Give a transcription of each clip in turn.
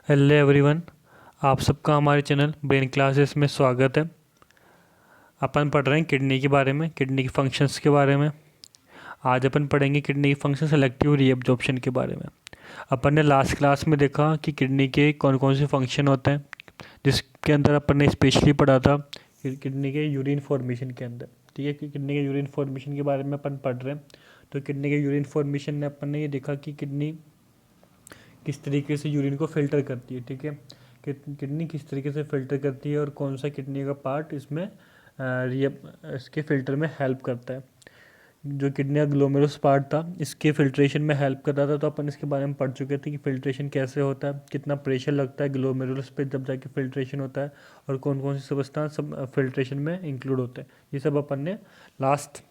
Hello everyone. आप सबका हमारे चैनल ब्रेन क्लासेस में स्वागत है। अपन पढ़ रहे हैं किडनी के बारे में, किडनी के फंक्शंस के बारे में। आज अपन पढ़ेंगे किडनी के फंक्शन सेलेक्टिव रीअब्जॉर्प्शन के बारे में। अपन ने लास्ट क्लास में देखा कि किडनी के कौन कौन से फंक्शन होते हैं, जिसके अंदर अपन ने स्पेशली पढ़ा था किडनी के यूरिन फॉर्मेशन के अंदर। ठीक है, कि किडनी के यूरिन फॉर्मेशन के बारे में अपन पढ़ रहे हैं। तो किडनी के यूरिन फॉर्मेशन में अपन ने ये देखा कि किडनी किस तरीके से यूरिन को फिल्टर करती है। ठीक है, किडनी किस तरीके से फिल्टर करती है और कौन सा किडनी का पार्ट इसमें इसके फिल्टर में हेल्प करता है। जो किडनी का ग्लोमेरुलस पार्ट था, इसके फिल्ट्रेशन में हेल्प कर रहा था। तो अपन इसके बारे में पढ़ चुके थे कि फिल्ट्रेशन कैसे होता है, कितना प्रेशर लगता है ग्लोमेरुलस पे जब जाके फिल्ट्रेशन होता है, और कौन कौन सी सब्सटेंस सब फिल्ट्रेशन में इंक्लूड होते हैं। ये सब अपन ने लास्ट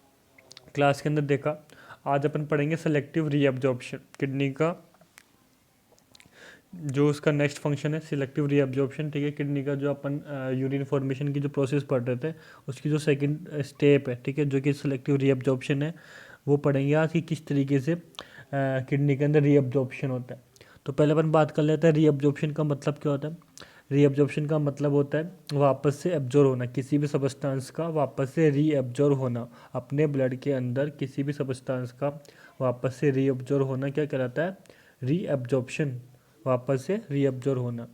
क्लास के अंदर देखा। आज अपन पढ़ेंगे सेलेक्टिव रीअब्जॉर्प्शन किडनी का, जो उसका नेक्स्ट फंक्शन है सिलेक्टिव रीअब्जॉर्प्शन। ठीक है, किडनी का जो अपन यूरिन फॉर्मेशन की जो प्रोसेस पढ़ रहे थे, उसकी जो सेकंड स्टेप है, ठीक है, जो कि सिलेक्टिव रीअब्जॉर्प्शन है, वो पढ़ेंगे आज कि किस तरीके से किडनी के अंदर रीअब्जॉर्प्शन होता है। तो पहले अपन बात कर लेते हैं रीअब्जॉर्प्शन का मतलब क्या होता है। रीअब्जॉर्प्शन का मतलब होता है वापस से एब्जॉर्ब होना, किसी भी सब्सटेंस का वापस से रीअब्जॉर्ब होना। अपने ब्लड के अंदर किसी भी सब्सटेंस का वापस से रीअब्जॉर्ब होना क्या कहलाता है? रीअब्जॉर्प्शन, वापस से रीअब्जॉर्ब होना।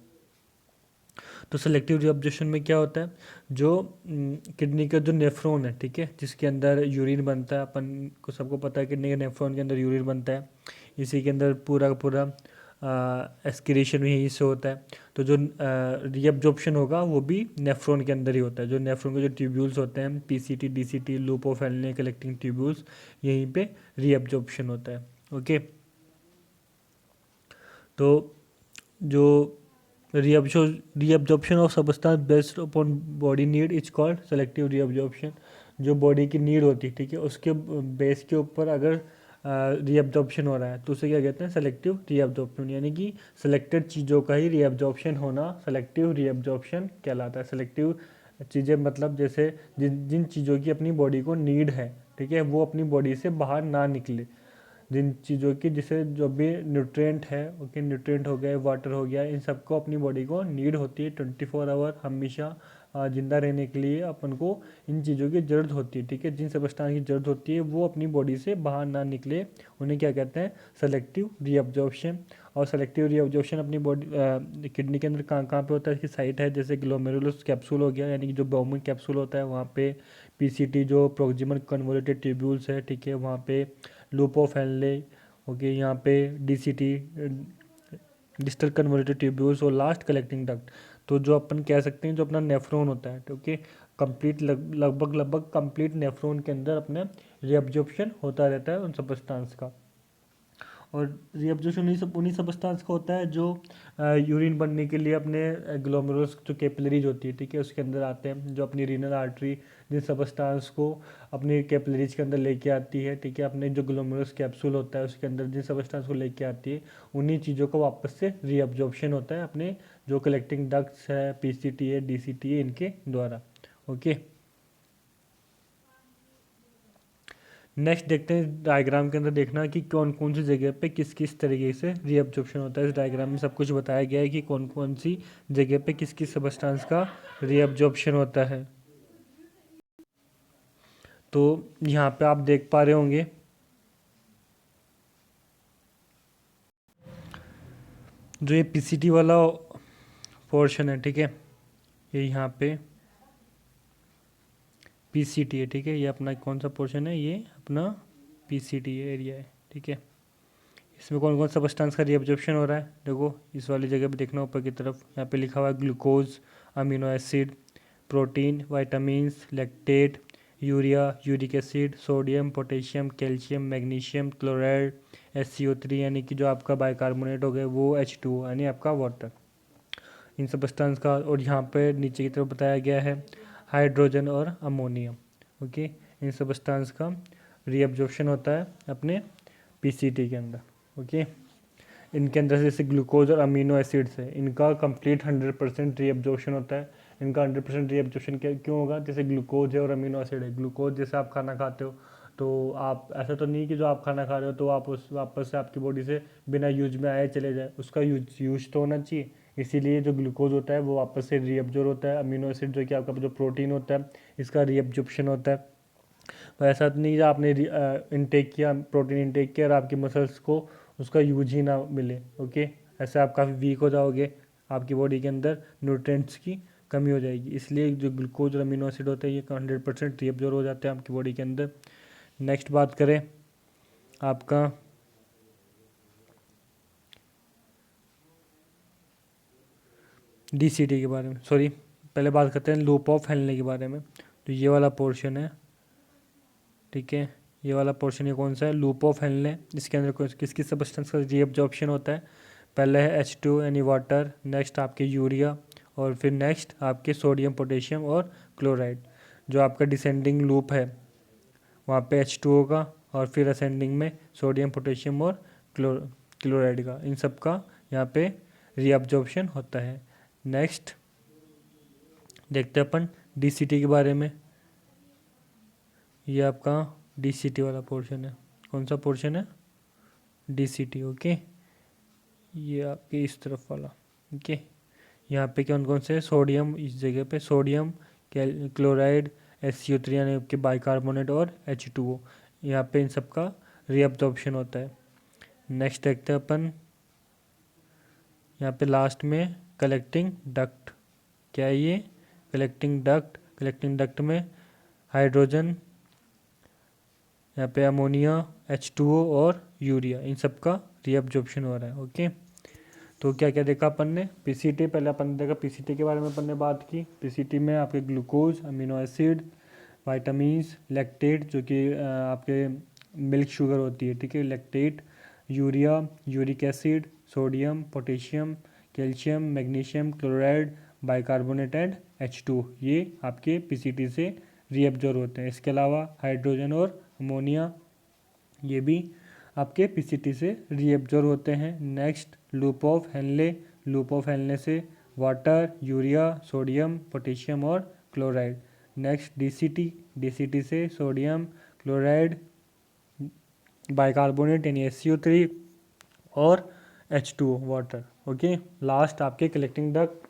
तो सेलेक्टिव रीअब्जॉर्प्शन में क्या होता है, जो किडनी का जो नेफ्रॉन है, ठीक है, जिसके अंदर यूरिन बनता है, अपन को सबको पता है किडनी के नेफ्रॉन के अंदर यूरिन बनता है। इसी के अंदर पूरा का पूरा एस्किरेशन भी यहीं से होता है। तो जो रीअब्जॉर्प्शन होगा वो भी नेफ्रॉन के अंदर ही होता है। जो नेफ्रॉन के जो ट्यूब्यूल्स होते हैं, PCT, DCT, loop of Henle collecting tubules, यहीं पे रीअब्जॉर्प्शन होता है। ओके, तो जो reabsorption of substance based upon body need is called selective reabsorption. जो बॉडी की नीड होती है, ठीक है, उसके बेस के ऊपर अगर रीअब्जॉर्प्शन हो रहा है तो उसे क्या कहते हैं? Selective reabsorption. यानी कि सेलेक्टेड चीज़ों का ही रीअब्जॉर्प्शन होना सेलेक्टिव रीअब्जॉर्प्शन कहलाता है। सेलेक्टिव चीज़ें मतलब जैसे जिन जिन चीज़ों की अपनी बॉडी को नीड है, ठीक है, वो अपनी बॉडी से बाहर ना निकले। जिन चीज़ों की जिसे जो भी न्यूट्रिएंट है, ओके, न्यूट्रिएंट हो गए, वाटर हो गया, इन सबको अपनी बॉडी को नीड होती है 24 आवर हमेशा जिंदा रहने के लिए अपन को इन चीज़ों की ज़रूरत होती है। ठीक है, जिन सब्सटेंस की ज़रूरत होती है वो अपनी बॉडी से बाहर ना निकले, उन्हें क्या कहते हैं? Selective reabsorption. और सेलेक्टिव रीअब्जॉर्प्शन अपनी बॉडी किडनी के अंदर कहाँ कहाँ पे होता है? इसकी साइट है, जैसे ग्लोमेरुलस कैप्सूल हो गया, यानी कि जो बाउमिंग कैप्सूल होता है वहाँ पे। पीसीटी जो प्रोक्सिमल कन्वोल्यूटेड ट्यूब्यूल्स है, ठीक है, वहाँ पे लूप ऑफ हेनले, ओके, यहाँ पे डीसीटी डिस्टल कन्वोल्यूटेड ट्यूब्यूल्स, और लास्ट कलेक्टिंग डक्ट। तो जो अपन कह सकते हैं जो अपना नेफ्रॉन होता है, ओके, कंप्लीट लगभग लगभग कंप्लीट नेफ्रॉन के अंदर अपने रीअब्जॉर्प्शन होता रहता है उन सब्सटेंस का। और रीअब्जॉर्प्शन उन्हीं सब्सटेंस का होता है जो यूरिन बनने के लिए अपने ग्लोमेरुलस जो कैपिलरीज होती है, ठीक है, उसके अंदर आते हैं। जो अपनी रीनल आर्टरी जिन सब्सटेंस को अपनी कैपिलरीज के अंदर लेके आती है, ठीक है, अपने जो ग्लोमेरुलस कैप्सूल होता है उसके अंदर जिन सब्सटेंस को लेके आती है, उन्हीं चीज़ों का वापस से रीअब्जॉर्प्शन होता है अपने जो कलेक्टिंग डक्ट्स है, पीसीटी है, डीसीटी है, इनके द्वारा। ओके, नेक्स्ट देखते हैं डायग्राम के अंदर देखना कि कौन कौन सी जगह पे किस किस तरीके से रीअब्जॉर्प्शन होता है। इस डायग्राम में सब कुछ बताया गया है कि कौन कौन सी जगह पे किस किस सब्सटेंस का रीअब्जॉर्प्शन होता है। तो यहाँ पे आप देख पा रहे होंगे, जो ये पीसीटी वाला पोर्शन है, ठीक है, ये यहाँ पे पीसीटी है, ठीक है, ये अपना कौन सा पोर्शन है? ये अपना पीसीटी एरिया है, ठीक है। इसमें कौन कौन सा सब्सटेंस का रीअब्जॉर्प्शन हो रहा है? देखो, इस वाली जगह पे देखना ऊपर की तरफ, यहाँ पे लिखा हुआ है glucose, amino acid, protein, vitamins, lactate, urea, uric acid, sodium, potassium, calcium, magnesium, chloride, SCO3, यानी कि जो आपका बाइकार्बोनेट हो गया वो H2O, यानी आपका वाटर, इन सब्सटेंस का। और यहाँ पे नीचे की तरफ बताया गया है हाइड्रोजन और अमोनियम। ओके, इन सब्सटेंस का रीअब्जॉर्प्शन होता है अपने पीसीटी के अंदर। ओके, इनके अंदर से जैसे ग्लूकोज और अमीनो एसिड्स है, इनका कंप्लीट 100% रीअब्जॉर्प्शन होता है। इनका 100% रीअब्जॉर्प्शन क्यों होगा? जैसे ग्लूकोज है और अमीनो एसिड है। ग्लूकोज जैसे आप खाना खाते हो, तो आप ऐसा तो नहीं कि जो आप खाना खा रहे हो तो आप उस वापस से आपकी बॉडी से बिना यूज में आए चले जाए, उसका यूज तो होना चाहिए। इसीलिए जो ग्लूकोज होता है वो वापस से रीअब्जॉर्ब होता है। अमीनो एसिड जो कि आपका जो प्रोटीन होता है इसका रीअब्जॉर्प्शन होता है। तो ऐसा तो नहीं कि आपने इनटेक किया, प्रोटीन इनटेक किया और आपकी मसल्स को उसका यूज ही ना मिले। ओके, ऐसे आप काफ़ी वीक हो जाओगे, आपकी बॉडी के अंदर न्यूट्रिएंट्स की कमी हो जाएगी। इसलिए जो ग्लूकोज और अमीनो एसिड होते हैं ये 100% रीअब्जॉर्ब हो जाते हैं आपकी बॉडी के अंदर। नेक्स्ट बात करें आपका डीसीटी के बारे में, सॉरी पहले बात करते हैं लूप ऑफ हेनले के बारे में। तो ये वाला पोर्शन है, ठीक है, ये वाला पोर्शन ये कौन सा है, लूप ऑफ हेनले। इसके अंदर किस किस सब्सटेंस का रीअब्जॉर्प्शन होता है। पहले है H2 यानी वाटर, नेक्स्ट आपके यूरिया, और फिर नेक्स्ट आपके सोडियम पोटेशियम और क्लोराइड। जो आपका डिसेंडिंग लूप है वहाँ पे H2O का, और फिर असेंडिंग में सोडियम पोटेशियम और क्लोराइड का, इन सब का यहाँ पे रीअब्जॉर्प्शन होता है। नेक्स्ट देखते हैं अपन डीसीटी के बारे में। ये आपका डीसीटी वाला पोर्शन है, कौन सा पोर्शन है, डीसीटी। ओके, ये आपके इस तरफ वाला। ओके, यहाँ पे कौन कौन से सोडियम, इस जगह पे सोडियम, क्लोराइड, SCO3 यानी कि बाइकार्बोनेट और H2O, यहाँ पे इन सब का रीअब्जॉर्प्शन होता है। नेक्स्ट देखते हैं अपन यहाँ पे लास्ट में कलेक्टिंग डक्ट। क्या है ये, कलेक्टिंग डक्ट। कलेक्टिंग डक्ट में हाइड्रोजन, यहाँ पे अमोनिया, H2O और यूरिया, इन सब का रीअब्जॉर्प्शन हो रहा है। ओके, तो क्या क्या देखा अपन ने, पीसीटी, पहले अपन ने देखा पीसीटी के बारे में अपन ने बात की। पीसीटी में आपके glucose, amino acid, vitamins, lactate जो कि आपके मिल्क शुगर होती है, ठीक है, lactate, urea, uric acid, sodium, potassium, calcium, magnesium, chloride, bicarbonate and H2, ये आपके पीसीटी से रीअब्जॉर्ब होते हैं। इसके अलावा हाइड्रोजन और अमोनिया ये भी आपके पीसीटी से रीअब्जॉर्ब होते हैं। Next loop of Henle. Loop of Henle से वाटर, यूरिया, सोडियम, पोटेशियम और क्लोराइड। Next DCT. डीसीटी से सोडियम, क्लोराइड, बाइकार्बोनेट यानी SCO3 और H2O वाटर। ओके, लास्ट आपके कलेक्टिंग डक्ट।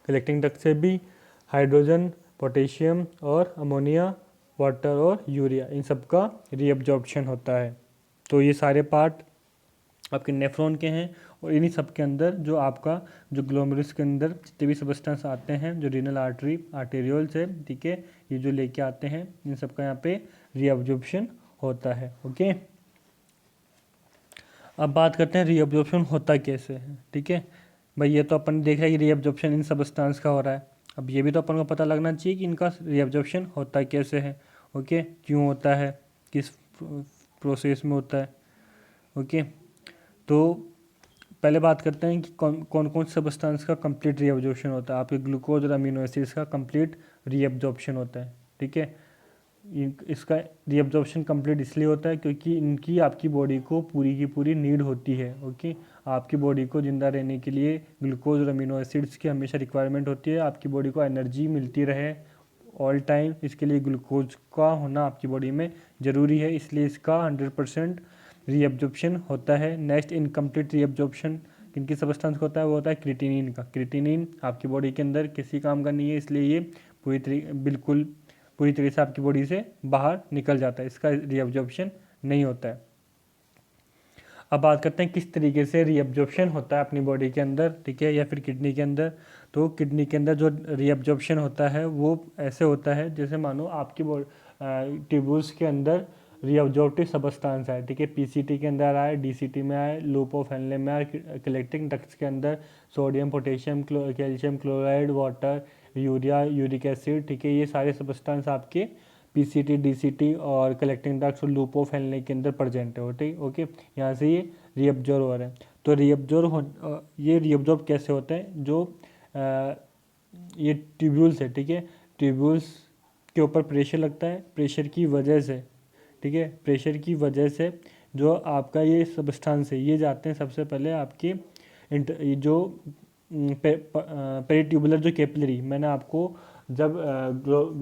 कलेक्टिंग डक्ट से भी हाइड्रोजन, पोटेशियम और अमोनिया, वाटर और यूरिया, इन सब का रीअब्जॉर्प्शन होता है। तो ये सारे पार्ट आपके नेफ्रॉन के हैं, और इन्हीं सब के अंदर जो आपका जो ग्लोमेरुलस के अंदर जितने भी सबस्टेंस आते हैं जो रीनल आर्टरी, आर्टेरियोल से, ठीक है, ये जो लेके आते हैं इन सब का यहाँ पे रीअब्जॉर्प्शन होता है। ओके, अब बात करते हैं रीअब्जॉर्प्शन होता कैसे है। ठीक है भाई, ये तो अपन देख रहे हैं कि रीअब्जॉर्प्शन इन सबस्टेंस का हो रहा है। अब ये भी तो अपन को पता लगना चाहिए कि इनका रीअब्जॉर्प्शन होता कैसे है। ओके, क्यों होता है, किस प्रोसेस में होता है। ओके, तो पहले बात करते हैं कि कौन कौन से सब्सटेंस का कंप्लीट रीअब्जॉर्प्शन होता है। आपके ग्लूकोज और अमीनो एसिड्स का कंप्लीट रीअब्जॉर्प्शन होता है। ठीक है, इसका रीअब्जॉर्प्शन कंप्लीट इसलिए होता है क्योंकि इनकी आपकी बॉडी को पूरी की पूरी नीड होती है। ओके, आपकी बॉडी को ज़िंदा रहने के लिए ग्लूकोज और अमीनो एसिड्स की हमेशा रिक्वायरमेंट होती है। आपकी बॉडी को एनर्जी मिलती रहे ऑल टाइम, इसके लिए ग्लूकोज का होना आपकी बॉडी में ज़रूरी है, इसलिए इसका 100% रीअब्जॉर्प्शन होता है। नेक्स्ट इनकम्प्लीट रीअब्जॉर्प्शन किनकी सब्सटेंस का होता है, वो होता है क्रिएटिनिन का। क्रिएटिनिन आपकी बॉडी के अंदर किसी काम का नहीं है, इसलिए ये बिल्कुल पूरी तरह से आपकी बॉडी से बाहर निकल जाता है, इसका रीअब्जॉर्प्शन नहीं होता है। अब बात करते हैं किस तरीके से रीअब्जॉर्प्शन होता है अपनी बॉडी के अंदर, ठीक है, या फिर किडनी के अंदर। तो किडनी के अंदर जो रीअब्जॉर्प्शन होता है वो ऐसे होता है जैसे मानो आपकी ट्यूब्यूल्स के अंदर रीअब्जॉर्प्टिव सबस्टेंस है, ठीक है, पीसीटी के अंदर आए, डीसीटी में आए, लूप ऑफ हेनले में आए, कलेक्टिंग डक्ट्स के अंदर sodium, potassium, calcium, chloride, water, urea, uric acid, ठीक है, ये सारे सबस्टेंस आपके पीसीटी, डीसीटी और कलेक्टिंग डक्ट्स और लूप ऑफ हेनले के अंदर प्रेजेंट है। ठीक, ओके, यहाँ से ये रीअब्जॉर्ब हो रहा है। तो ये रीअब्जॉर्ब कैसे होता है, जो ये ट्यूब्यूल्स है, ठीक है, ट्यूब्यूल्स के ऊपर प्रेशर लगता है, प्रेशर की वजह से, ठीक है, प्रेशर की वजह से जो आपका ये सबस्टेंस है ये जाते हैं सबसे पहले आपके जो पेरिट्यूबुलर जो कैपिलरी, मैंने आपको जब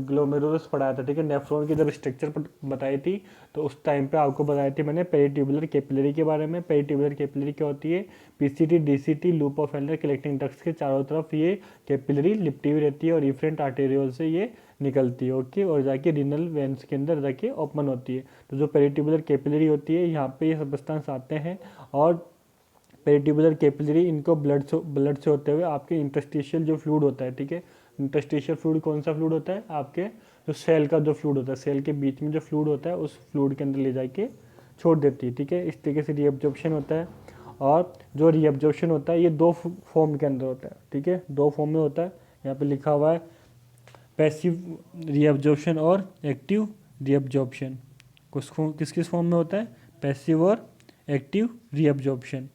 ग्लोमेरुलस पढ़ाया था, ठीक है, नेफ्रॉन की जब स्ट्रक्चर बताई थी, तो उस टाइम पे आपको बताई थी मैंने पेरिट्यूबुलर कैपिलरी के बारे में। पेरिट्यूबुलर कैपिलरी क्या होती है? PCT DCT loop of Elder collecting ducts के चारों तरफ ये कैपिलरी लिपटी हुई रहती है और इफरेंट आर्टेरियोल से ये निकलती है, ओके, और जाके रीनल वेन्स के अंदर जाके ओपन होती है। तो जो पेरिट्यूबुलर कैपिलरी होती है, यहाँ पे ये सब्सटेंस आते हैं और पेरिट्यूबुलर कैपिलरी इनको ब्लड से होते हुए आपके इंटरस्टिशियल जो फ्लूइड होता है, ठीक है, इंटरस्टिशियल फ्लूइड कौन सा फ्लूइड होता है? आपके जो सेल का जो फ्लूइड होता है, सेल के बीच में जो फ्लूइड होता है, उस फ्लूइड के अंदर ले जाके छोड़ देती है, ठीक है। इस तरीके से रीअब्जॉर्प्शन होता है। और जो रीअब्जॉर्प्शन होता है ये दो फॉर्म के अंदर होता है, ठीक है, दो फॉर्म में होता है। यहाँ पे लिखा हुआ है पैसिव रीअब्जॉर्प्शन और एक्टिव रीअब्जॉर्प्शन। किस किस फॉर्म में होता है? पैसिव और एक्टिव रीअब्जॉर्प्शन।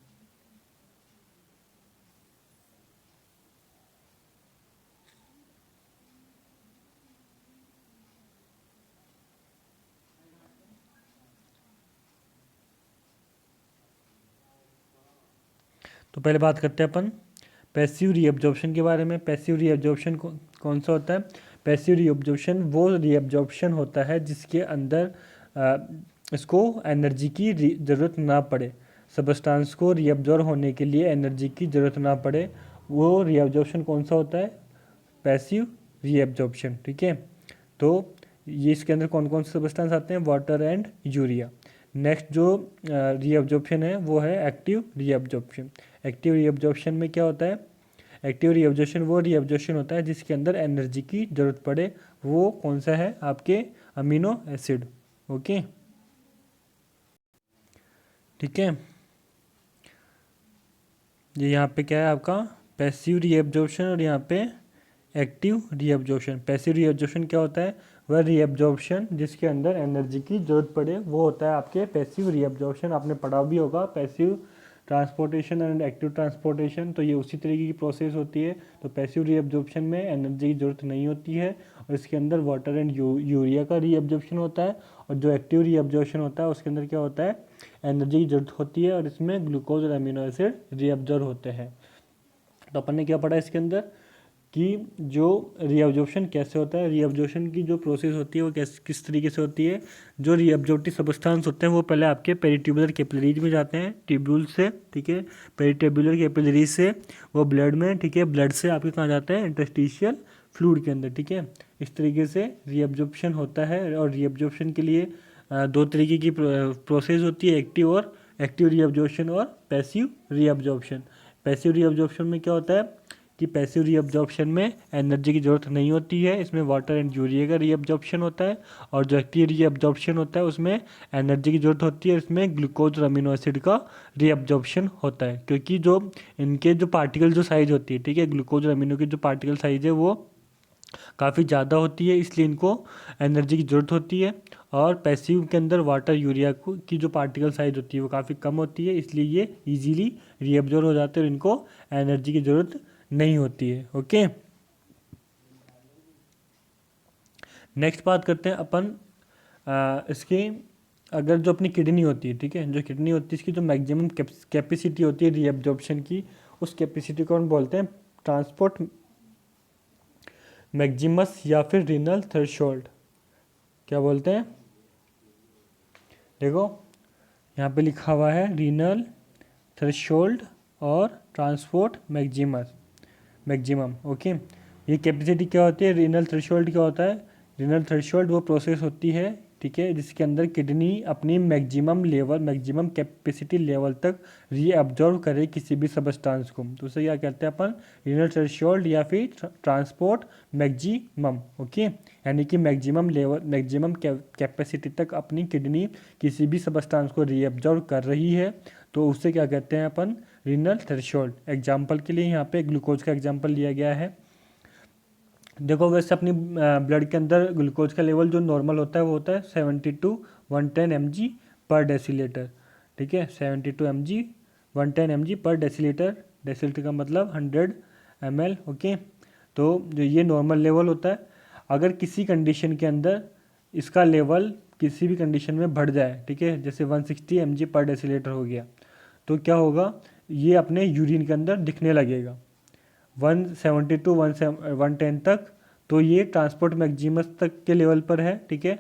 तो पहले बात करते हैं अपन पैसिव रीअब्जॉर्प्शन के बारे में। पैसिव रीअब्जॉर्प्शन कौन सा होता है? पैसिव रीअब्जॉर्प्शन वो रीअब्जॉर्प्शन होता है जिसके अंदर इसको एनर्जी की ज़रूरत ना पड़े, सबस्टांस को रीअब्जॉर्ब होने के लिए एनर्जी की ज़रूरत ना पड़े। वो रीअब्जॉर्प्शन कौन सा होता है? पैसिव रीअब्जॉर्प्शन, ठीक है। तो ये इसके अंदर कौन कौन से सबस्टेंस आते हैं? Water and urea. नेक्स्ट जो रीअब्जॉर्प्शन है वो है एक्टिव रीअब्जॉर्प्शन। एक्टिव रीअब्जॉर्प्शन में क्या होता है? एक्टिव रीअब्जॉर्प्शन वो रीअब्जॉर्प्शन होता है जिसके अंदर एनर्जी की जरूरत पड़े। वो कौन सा है? आपके अमीनो एसिड, ओके, ठीक है। ये यहाँ पे क्या है आपका? पैसिव रीअब्जॉर्प्शन और यहाँ पे एक्टिव रीअब्जॉर्प्शन। पैसिव रीअब्जॉर्प्शन क्या होता है? वह रीअब्जॉर्प्शन जिसके अंदर एनर्जी की जरूरत पड़े, वो होता है आपके पैसिव रीअब्जॉर्प्शन। आपने पढ़ा भी होगा passive transportation and active transportation, तो ये उसी तरीके की प्रोसेस होती है। तो पैसिव रीअब्जॉर्प्शन में एनर्जी की जरूरत नहीं होती है और इसके अंदर वाटर एंड यूरिया का रीअब्जॉर्प्शन होता है। और जो एक्टिव रीअब्जॉर्प्शन होता है उसके अंदर क्या होता है? एनर्जी की जरूरत होती है और इसमें ग्लूकोज और अमीनो एसिड रीअब्जॉर्ब होते हैं। तो अपन ने क्या पढ़ा इसके अंदर कि जो रीअब्जॉर्प्शन कैसे होता है, रीअब्जॉर्प्शन की जो प्रोसेस होती है वो किस तरीके से होती है। जो रीअब्जॉर्प्टिव सब्सटेंस होते हैं वो पहले आपके पेरिट्यूबुलर कैपिलरीज में जाते हैं, ट्यूब्यूल से, ठीक है, पेरिट्यूबुलर कैपिलरीज से वो ब्लड में, ठीक है, ब्लड से आपके कहाँ जाते हैं? इंटरस्टिशियल फ्लूइड के अंदर, ठीक है। इस तरीके से रीअब्जॉर्प्शन होता है। और रीअब्जॉर्प्शन के लिए दो तरीके की प्रोसेस होती है, एक्टिव रीअब्जॉर्प्शन और पैसिव रीअब्जॉर्प्शन। पैसिव रीअब्जॉर्प्शन में क्या होता है कि पैसिव रीअब्जॉर्प्शन में एनर्जी की ज़रूरत नहीं होती है, इसमें वाटर एंड यूरिया का रीअब्जॉर्प्शन होता है। और जो एक्टिव रीअब्जॉर्प्शन होता है उसमें एनर्जी की ज़रूरत होती है, इसमें ग्लूकोज और अमीनो एसिड का रीअब्जॉर्प्शन होता है। क्योंकि जो इनके जो पार्टिकल जो साइज़ होती है, ठीक है, ग्लूकोज और अमीनो की जो पार्टिकल साइज़ है वो काफ़ी ज़्यादा होती है, इसलिए इनको एनर्जी की ज़रूरत होती है। और पैसिव के अंदर वाटर यूरिया की जो पार्टिकल साइज होती है वो काफ़ी कम होती है, इसलिए ये इजीली रीअब्जॉर्ब हो जाते हैं और इनको एनर्जी की ज़रूरत नहीं होती है, ओके। नेक्स्ट बात करते हैं अपन इसकी, अगर जो अपनी किडनी होती है, ठीक है, जो किडनी होती है इसकी जो मैक्सिमम कैपेसिटी होती है रीअब्जॉर्प्शन की, उस कैपेसिटी को हम बोलते हैं ट्रांसपोर्ट मैक्सिमस या फिर रीनल थ्रेशोल्ड। क्या बोलते हैं? देखो यहाँ पे लिखा हुआ है रीनल थ्रेशोल्ड और ट्रांसपोर्ट मैक्सिमम, ओके। ये कैपेसिटी क्या होती है? रीनल थ्रेशोल्ड क्या होता है? रीनल थ्रेशोल्ड वो प्रोसेस होती है, ठीक है, जिसके अंदर किडनी अपनी मैक्सिमम कैपेसिटी लेवल तक रीअब्जॉर्ब करे किसी भी सब्सटेंस को। तो उसे क्या कहते हैं अपन? रीनल थ्रेशोल्ड या फिर ट्रांसपोर्ट मैक्सिमम, ओके। यानी कि मैक्सिमम कैपेसिटी तक अपनी किडनी किसी भी सब्सटेंस को रीअब्जॉर्ब कर रही है, तो उससे क्या कहते हैं अपन? Renal threshold. एग्जाम्पल के लिए यहाँ पे ग्लूकोज का एग्जाम्पल लिया गया है। देखो वैसे अपनी ब्लड के अंदर ग्लूकोज का लेवल जो नॉर्मल होता है वो होता है 70 to 110 mg पर डेसीलीटर, ठीक है, 70 to 110 mg पर डेसीलीटर। डेसीलीटर का मतलब 100 ml, ओके। तो जो ये नॉर्मल लेवल होता है, अगर किसी कंडीशन के अंदर इसका लेवल किसी भी कंडीशन में बढ़ जाए, ठीक है, जैसे 160 mg पर डेसीलीटर हो गया, तो क्या होगा? ये अपने यूरिन के अंदर दिखने लगेगा 170 to 110 तक। तो ये ट्रांसपोर्ट मैक्सिमस तक के लेवल पर है, ठीक है।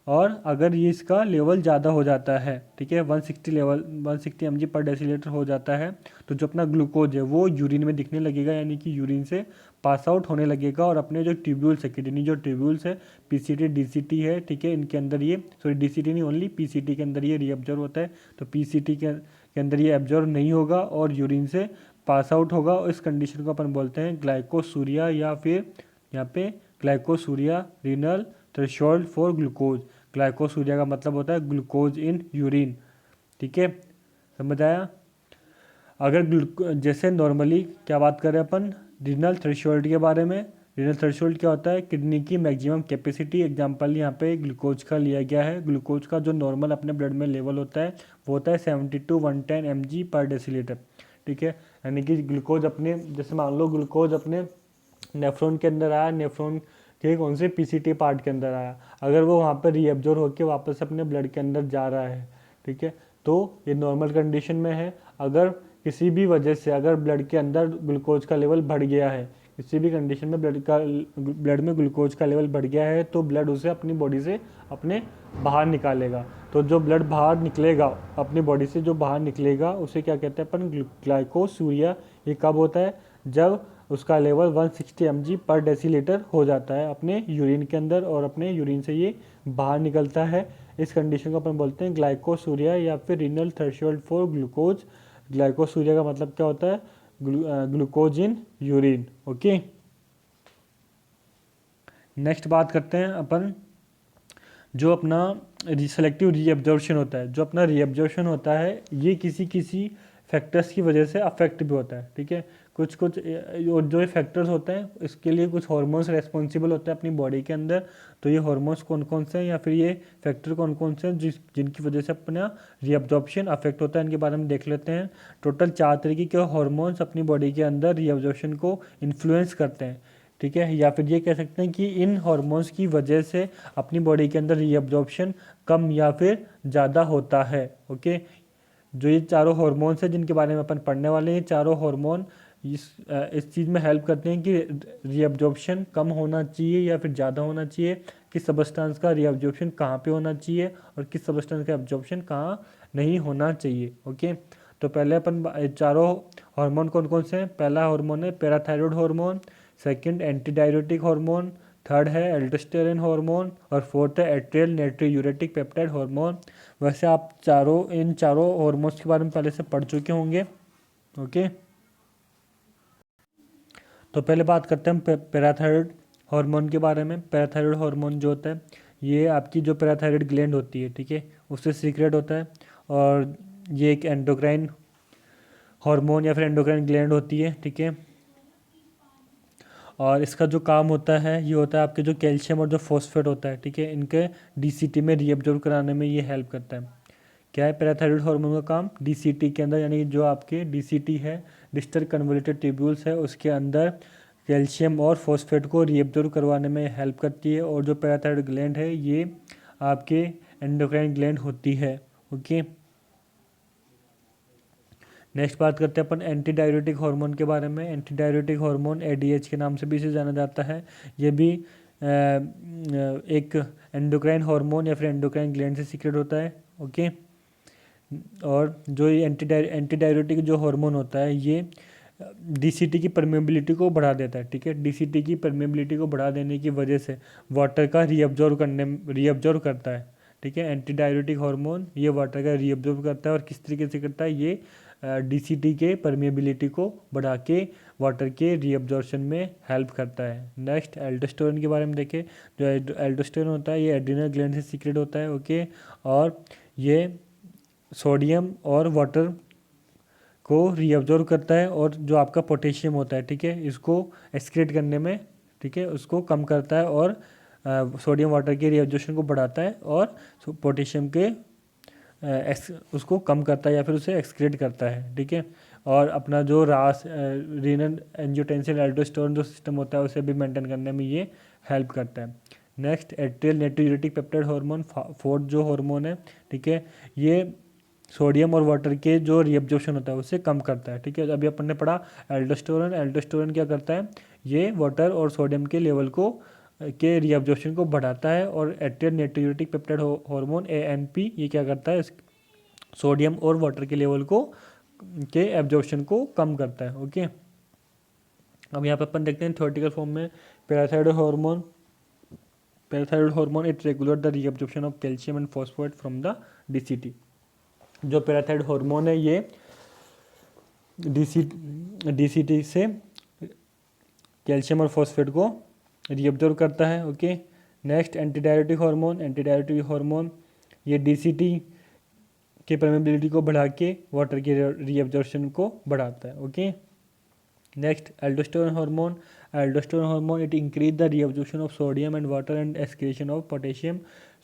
और अगर ये इसका लेवल ज़्यादा हो जाता है, ठीक है, 160 लेवल 160 mg पर डेसीलीटर हो जाता है, तो जो अपना ग्लूकोज है वो यूरिन में दिखने लगेगा, यानी कि यूरिन से पास आउट होने लगेगा और अपने जो ट्यूब्यूल्स है, किडनी जो ट्यूब्यूल्स है, पीसीटी डीसीटी है, ठीक है, इनके अंदर ये डीसीटी नहीं, ओनली पीसीटी के अंदर ये रीअब्जॉर्व होता है, तो पीसीटी के अंदर ये एब्जॉर्व नहीं होगा और यूरिन से पास आउट होगा। और इस कंडीशन को अपन बोलते हैं ग्लाइकोसूरिया, या फिर यहाँ पे glycosuria renal threshold for glucose. Glycosuria का मतलब होता है ग्लूकोज इन यूरिन, ठीक है, समझ आया। अगर जैसे नॉर्मली क्या बात करें अपन रीनल थ्रेशोल्ड के बारे में, रीनल थ्रेशोल्ड क्या होता है, किडनी की मैक्सिमम कैपेसिटी, एग्जांपल यहाँ पे ग्लूकोज का लिया गया है। ग्लूकोज का जो नॉर्मल अपने ब्लड में लेवल होता है वो होता है 70 to 110 mg पर डेसीलीटर, ठीक है। यानी कि ग्लूकोज अपने, जैसे मान लो ग्लूकोज अपने नेफ्रॉन के अंदर आया, नेफ्रॉन के कौन से पीसीटी पार्ट के अंदर आया, अगर वो वहाँ पर रीअब्जॉर्व होकर वापस अपने ब्लड के अंदर जा रहा है, ठीक है, तो ये नॉर्मल कंडीशन में है। अगर किसी भी वजह से अगर ब्लड के अंदर ग्लूकोज का लेवल बढ़ गया है, किसी भी कंडीशन में ब्लड में ग्लूकोज का लेवल बढ़ गया है, तो ब्लड उसे अपनी बॉडी से अपने बाहर निकालेगा। तो जो ब्लड बाहर निकलेगा अपनी बॉडी से, जो बाहर निकलेगा उसे क्या कहते हैं अपन, ग्लाइकोसूरिया। ये कब होता है, जब उसका लेवल 160 mg पर डेसीलीटर हो जाता है अपने यूरिन के अंदर और अपने यूरिन से ये बाहर निकलता है। इस कंडीशन को अपन बोलते हैं ग्लाइकोसूरिया या फिर renal threshold for glucose. Glycosuria का मतलब क्या होता है, glucose in urine, okay. Next बात करते हैं अपन जो अपना सेलेक्टिव रीअब्जॉर्प्शन होता है। जो अपना रीअब्जॉर्प्शन होता है ये किसी किसी फैक्टर्स की वजह से अफेक्ट भी होता है, ठीक है। कुछ जो फैक्टर्स होते हैं इसके लिए कुछ हार्मोन्स रेस्पॉन्सिबल होते हैं अपनी बॉडी के अंदर। तो ये हार्मोन्स कौन कौन से हैं या फिर ये फैक्टर कौन कौन से हैं जिनकी वजह से अपना रीअब्जॉर्प्शन अफेक्ट होता है, इनके बारे में देख लेते हैं। टोटल 4 तरीके के हार्मोन्स अपनी बॉडी के अंदर रीअब्जॉर्प्शन को इन्फ्लुएंस करते हैं, ठीक है। या फिर ये कह सकते हैं कि इन हार्मोन्स की वजह से अपनी बॉडी के अंदर रीअब्जॉर्प्शन कम या फिर ज़्यादा होता है, ओके। जो ये चारों हार्मोन्स हैं जिनके बारे में अपन पढ़ने वाले हैं, चारों हार्मोन इस चीज़ में हेल्प करते हैं कि रीअब्जॉर्प्शन कम होना चाहिए या फिर ज़्यादा होना चाहिए, किस सब्सटेंस का रीअब्जॉर्प्शन कहाँ पे होना चाहिए और किस सब्सटेंस का एब्जॉर्प्शन कहाँ नहीं होना चाहिए, ओके। तो पहले अपन चारों हार्मोन कौन कौन से हैं। पहला हार्मोन है parathyroid hormone, second anti diuretic hormone, third है एल्डोस्टेरोन हार्मोन और फोर्थ है एट्रियल नाइट्रोयूरेटिक पेप्टाइड हार्मोन। वैसे आप इन चारों हार्मोन्स के बारे में पहले से पढ़ चुके होंगे, ओके। तो पहले बात करते हैं पैराथायरॉयड हार्मोन के बारे में। पैराथायरॉयड हार्मोन जो होता है ये आपकी जो पैराथायरॉयड ग्लैंड होती है, ठीक है, उससे सीक्रेट होता है। और ये एक एंडोक्राइन हार्मोन या फिर एंडोक्राइन ग्लैंड होती है, ठीक है। और इसका जो काम होता है ये होता है आपके जो कैल्शियम और जो फॉस्फेट होता है, ठीक है, इनके डीसीटी में रीअब्जॉर्ब कराने में ये हेल्प करता है। क्या है पैराथायरॉयड हार्मोन का काम, डीसीटी के अंदर, यानी जो आपके डीसीटी है, डिस्टल कन्वोल्यूटेड ट्यूब्यूल्स है, उसके अंदर कैल्शियम और फॉस्फेट को रीअब्जॉर्ब करवाने में हेल्प करती है। और जो पैराथायरॉयड ग्लैंड है ये आपके एंडोक्राइन ग्लैंड होती है, ओके। नेक्स्ट बात करते हैं अपन एंटी डायरेटिक हार्मोन के बारे में। एंटी डायरेटिक हार्मोन एडीएच के नाम से भी इसे जाना जाता है। ये भी एक एंडोक्राइन हार्मोन या फिर एंडोक्राइन ग्लैंड से सीक्रेट होता है, ओके। और जो ये एंटी डायरेटिक जो हार्मोन होता है ये डीसीटी की परमेबिलिटी को बढ़ा देता है, ठीक है। डीसीटी की परमेबिलिटी को बढ़ा देने की वजह से वाटर का रीअब्जॉर्व करता है, ठीक है। एंटी डायरेटिक हार्मोन ये वाटर का रीअब्जॉर्व करता है और किस तरीके से करता है, ये डीसीटी के परमेबिलिटी को बढ़ा के वाटर के रीअब्जॉर्प्शन में हेल्प करता है। नेक्स्ट एल्डोस्टेरोन के बारे में देखें। जो एल्डोस्टेरोन होता है ये एड्रिनल ग्लैंड से सीक्रेट होता है, ओके। और ये सोडियम और वाटर को रीअब्जॉर्व करता है और जो आपका पोटेशियम होता है, ठीक है, इसको एक्सक्रीट करने में, ठीक है, उसको कम करता है और सोडियम वाटर के रीअब्जॉर्प्शन को बढ़ाता है और पोटेशियम के उसको कम करता है या फिर उसे एक्सक्रीट करता है, ठीक है। और अपना जो रीनल एंजियोटेंसिन एल्डोस्टेरोन जो सिस्टम होता है उसे भी मेंटेन करने में ये हेल्प करता है। Next atrial नाइट्रोयूरेटिक peptide hormone, fourth जो हार्मोन है, ठीक है, ये सोडियम और वाटर के जो रीअब्जॉर्प्शन होता है उसे कम करता है, ठीक है। अभी अपन ने पढ़ा एल्डोस्टेरोन। एल्डोस्टेरोन क्या करता है, ये वाटर और सोडियम के लेवल को के रीअब्जॉर्प्शन को बढ़ाता है, और एट्रियल नाइट्रोयूरेटिक पेप्टाइड हार्मोन ANP ये क्या करता है, सोडियम और वाटर के लेवल को के एब्जॉर्प्शन को कम करता है। ओके, अब यहाँ पे अपन देखते हैं थ्योरेटिकल फॉर्म में parathyroid hormone it regulate the reabsorption of calcium and phosphate from the DCT। जो पैराथायरॉयड हार्मोन है ये DCT से कैल्शियम और फॉस्फेट को रीअब्जॉर्ब करता है। ओके, नेक्स्ट एंटीडायरेटिक हार्मोन ये DCT के परमेबिलिटी को बढ़ा के वाटर के रीअब्जॉर्प्शन को बढ़ाता है। Okay, next aldosterone hormone it increase the reabsorption of sodium and water and excretion of potassium.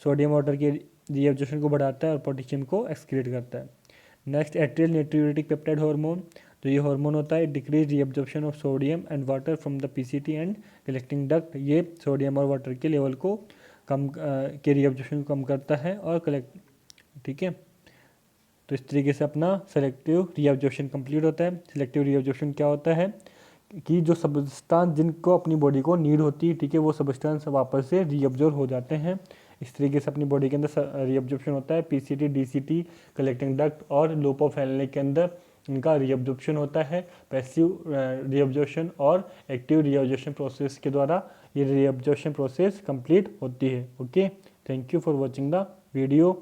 Sodium water के रीअब्जॉर्प्शन को बढ़ाता है और पोटेशियम को एक्सक्रीट करता है। नेक्स्ट एट्रियल नाइट्रोयूरेटिक पेप्टाइड हार्मोन, तो ये हार्मोन होता है decrease reabsorption of sodium and water from the PCT and collecting duct. ये सोडियम और वाटर के लेवल को कम के रीअब्जॉर्प्शन को कम करता है और कलेक्ट, ठीक है। तो इस तरीके से अपना सेलेक्टिव रीअब्जॉर्प्शन कंप्लीट होता है। सेलेक्टिव रीअब्जॉर्प्शन क्या होता है कि जो सब्सटेंस जिनको अपनी बॉडी को नीड होती है, ठीक है, वो सब्सटेंस वापस से रीअब्जॉर्ब हो जाते हैं। इस तरीके से अपनी बॉडी के अंदर रीअब्जॉर्प्शन होता है। PCT, DCT, कलेक्टिंग डक्ट और लूप ऑफ हेनले के अंदर इनका रीअब्जॉर्प्शन होता है। पैसिव रीअब्जॉर्प्शन और एक्टिव रीअब्जॉर्प्शन प्रोसेस के द्वारा ये रीअब्जॉर्प्शन प्रोसेस कंप्लीट होती है। Okay, thank you for watching the video.